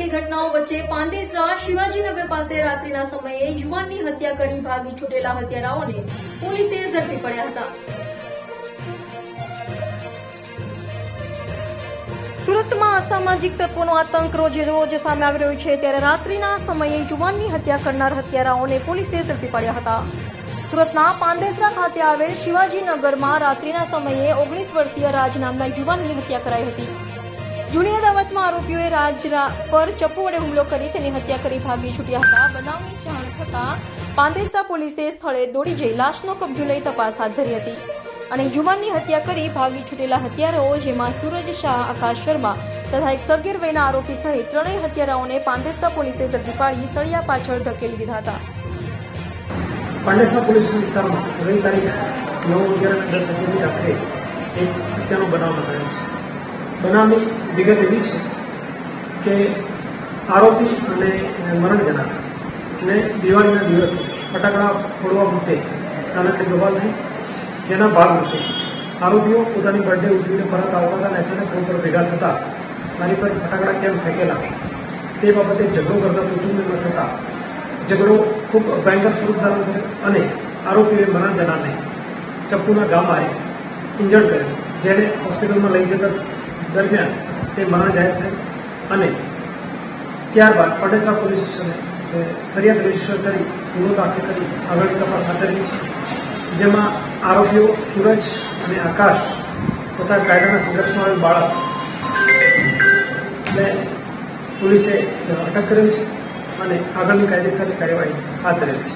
બનતી ઘટનાઓ વચ્ચે પાંદેસરા શિવાજીનગર પાસે રાત્રિના સમયે યુવાનની હત્યા કરી ભાગી છૂટેલા હત્યારાઓને પોલીસે ઝડપી પડ્યા હતા। સુરતમાં અસામાજિક તત્વોનો આતંક રોજે રોજ સામે આવી રહ્યો છે, ત્યારે રાત્રિના સમયે યુવાનની હત્યા કરનાર હત્યારાઓને પોલીસે ઝડપી પડ્યા હતા। સુરતના પાંદેસરા ખાતે આવેલ શિવાજીનગરમાં રાત્રિના સમયે 19 વર્ષીય રાજ નામના યુવાનની હત્યા કરાઈ હતી। જૂની અદાવતમાં આરોપીઓએ રાજ પર ચપ્પુ વડે હુમલો કરી તેની હત્યા કરી ભાગી છૂટ્યા હતા। બનાવની જાણ થતાં પાંદેસરા પોલીસે સ્થળે દોડી જઈ લાશનો કબજો લઈ તપાસ હાથ ધરી હતી અને યુવાનની હત્યા કરી ભાગી છૂટેલા હત્યારાઓ જેમાં સૂરજ શાહ, આકાશ શર્મા તથા એક 11 વયના આરોપી સહિત ત્રણેય હત્યારાઓને પાંદેસરા પોલીસે ઝડપી પાડી સળિયા પાછળ ધકેલી દીધા હતા। પાંડેસરા પોલીસ વિસ્તારમાં ગઈ તારીખ 9/11/10 રાત્રે એક હત્યાનો બનાવ નોંધાયો છે। બનાવની વિગત એવી છે કે આરોપી અને મરણ જનારને દિવાળીના દિવસે ફટાકડા ફોડવા માટે નાનકડી બબાલ થઈ, જેના ભાગરૂપે આરોપીઓ પોતાની બર્થડે ઉજવીને પરત આવતા હતા અને અચાનક રોડ પર ભેગા થતા મારી પર ફટાકડા કેમ ફેંકેલા તે બાબતે ઝઘડો કરતા કુટુંબમાં થતા ઝઘડો ખૂબ ભયંકર સ્વરૂપ ધારણ કર્યો અને આરોપીએ મરણ જનારને ચપ્પુના ઘા મારી ઇન્જર્ડ કર્યો, જેને હોસ્પિટલમાં લઈ જતા દરમિયાન તે મરણ જાહેર થઈ અને ત્યારબાદ પાંડેસરા પોલીસ સ્ટેશને ફરિયાદ રજીસ્ટર કરી ગુનો દાખલ કરી આગળની તપાસ હાથ ધરી છે, જેમાં આરોપીઓ સૂરજ અને આકાશ તથા કાયદાના સંઘર્ષમાં આવેલ બાળકને પોલીસે અટક કરેલ છે અને આગળની કાયદેસરની કાર્યવાહી હાથ ધરેલ છે।